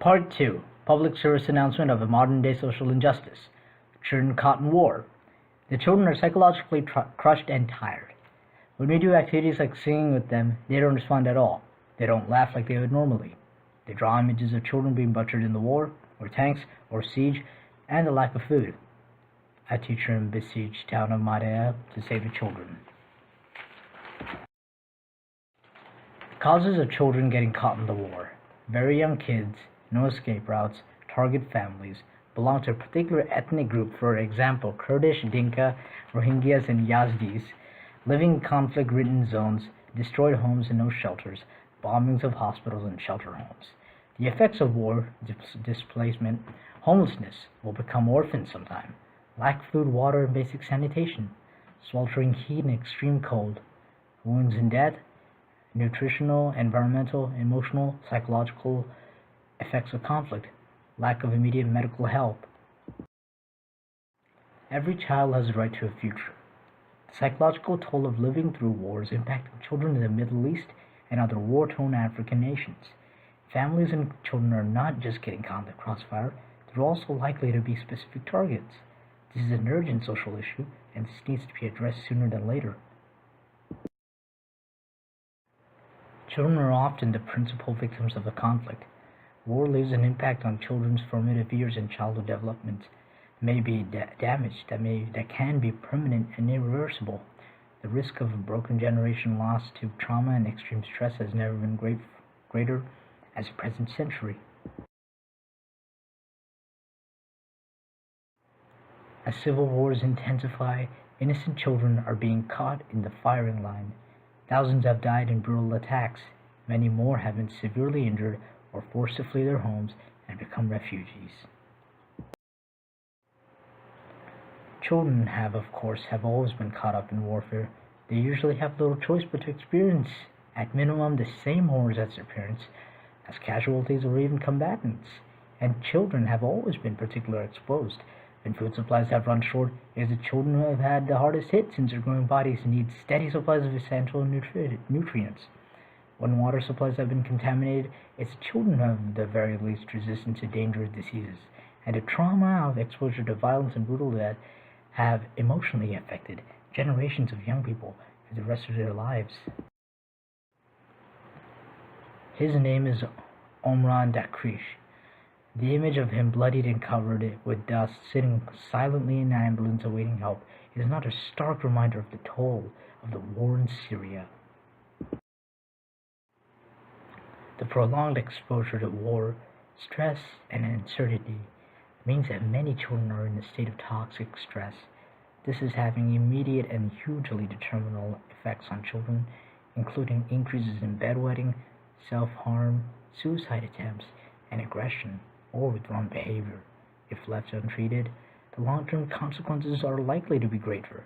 Part 2: Public Service Announcement of a Modern-Day Social Injustice. Children caught in war. The children are psychologically crushed and tired. When we do activities like singing with them, they don't respond at all. They don't laugh like they would normally. They draw images of children being butchered in the war, or tanks, or siege, and the lack of food. A teacher in besieged town of Madea to save the children. Causes of children getting caught in the war. Very young kids, no escape routes, target families, belong to a particular ethnic group, for example, Kurdish, Dinka, Rohingyas, and Yazdis, living in conflict-ridden zones, destroyed homes and no shelters, bombings of hospitals and shelter homes. The effects of war, displacement, homelessness, will become orphans sometime, lack of food, water, and basic sanitation, sweltering heat and extreme cold, wounds and death, nutritional, environmental, emotional, psychological effects of conflict, lack of immediate medical help. Every child has a right to a future. The psychological toll of living through wars impacting children in the Middle East and other war-torn African nations. Families and children are not just getting caught in the crossfire, they're also likely to be specific targets. This is an urgent social issue, and this needs to be addressed sooner than later. Children are often the principal victims of the conflict. War leaves an impact on children's formative years and childhood development. May be damage that can be permanent and irreversible. The risk of a broken generation lost to trauma and extreme stress has never been greater as the present century. As civil wars intensify, innocent children are being caught in the firing line. Thousands have died in brutal attacks. Many more have been severely injured or forced to flee their homes and become refugees. Children have always been caught up in warfare. They usually have little choice but to experience, at minimum, the same horrors as their parents, as casualties or even combatants. And children have always been particularly exposed. When food supplies have run short, it is the children who have had the hardest hit, since their growing bodies need steady supplies of essential nutrients. When water supplies have been contaminated, it's children who have the very least resistance to dangerous diseases, and the trauma of exposure to violence and brutal death have emotionally affected generations of young people for the rest of their lives. His name is Omran Dakrish. The image of him bloodied and covered with dust, sitting silently in an ambulance awaiting help, is not a stark reminder of the toll of the war in Syria. The prolonged exposure to war, stress, and uncertainty means that many children are in a state of toxic stress. This is having immediate and hugely detrimental effects on children, including increases in bedwetting, self-harm, suicide attempts, and aggression or withdrawn behavior. If left untreated, the long-term consequences are likely to be greater,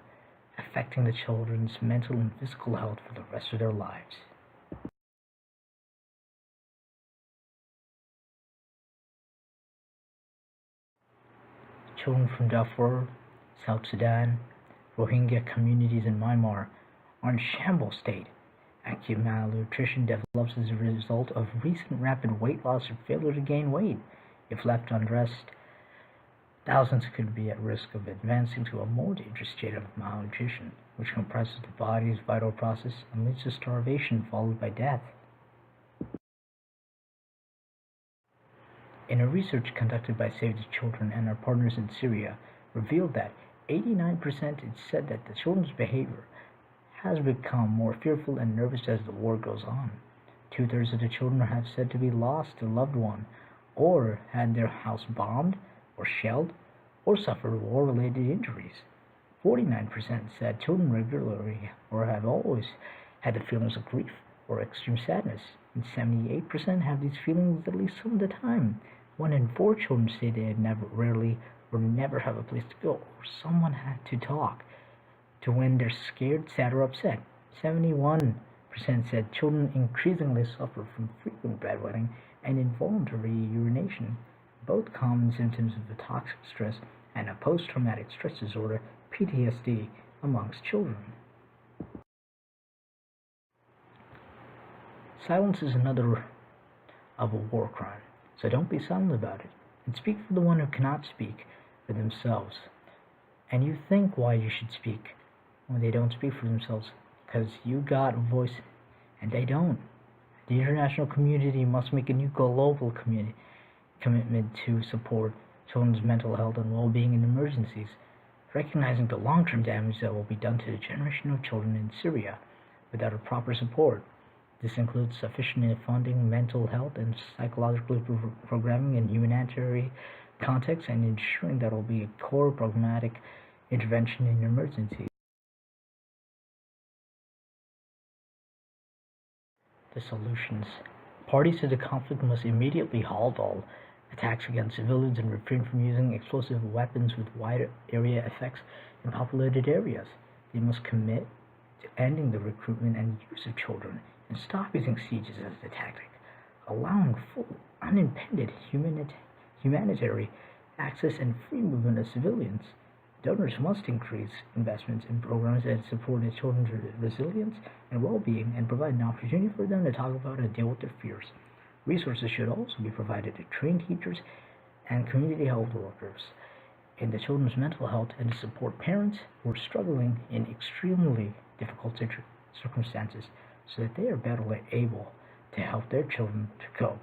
affecting the children's mental and physical health for the rest of their lives. Children from Darfur, South Sudan, Rohingya communities in Myanmar are in shambles state. Acute malnutrition develops as a result of recent rapid weight loss or failure to gain weight. If left undressed, thousands could be at risk of advancing to a more dangerous state of malnutrition, which compresses the body's vital process and leads to starvation followed by death. In a research conducted by Save the Children and our partners in Syria, revealed that 89% said that the children's behavior has become more fearful and nervous as the war goes on. 2/3 of the children have said to be lost a loved one, or had their house bombed, or shelled, or suffered war-related injuries. 49% said children regularly or have always had the feelings of grief or extreme sadness, and 78% have these feelings at least some of the time. 1 in 4 children say they had rarely or never have a place to go, or someone had to talk to when they're scared, sad, or upset. 71% said children increasingly suffer from frequent bedwetting and involuntary urination, both common symptoms of a toxic stress and a post-traumatic stress disorder, PTSD, amongst children. Silence is another of a war crime. So don't be silent about it, and speak for the one who cannot speak for themselves. And you think why you should speak when they don't speak for themselves, because you got a voice and they don't. The international community must make a new global commitment to support children's mental health and well-being in emergencies, recognizing the long-term damage that will be done to the generation of children in Syria without a proper support. This includes sufficient funding, mental health and psychological programming in humanitarian contexts, and ensuring that will be a core programmatic intervention in emergencies. The solutions. Parties to the conflict must immediately halt all attacks against civilians and refrain from using explosive weapons with wide area effects in populated areas. They must commit to ending the recruitment and use of children and stop using sieges as a tactic, allowing full, unimpeded humanitarian access and free movement of civilians. Donors must increase investments in programs that support children's resilience and well-being and provide an opportunity for them to talk about and deal with their fears. Resources should also be provided to train teachers and community health workers in the children's mental health and to support parents who are struggling in extremely difficult circumstances so that they are better able to help their children to cope.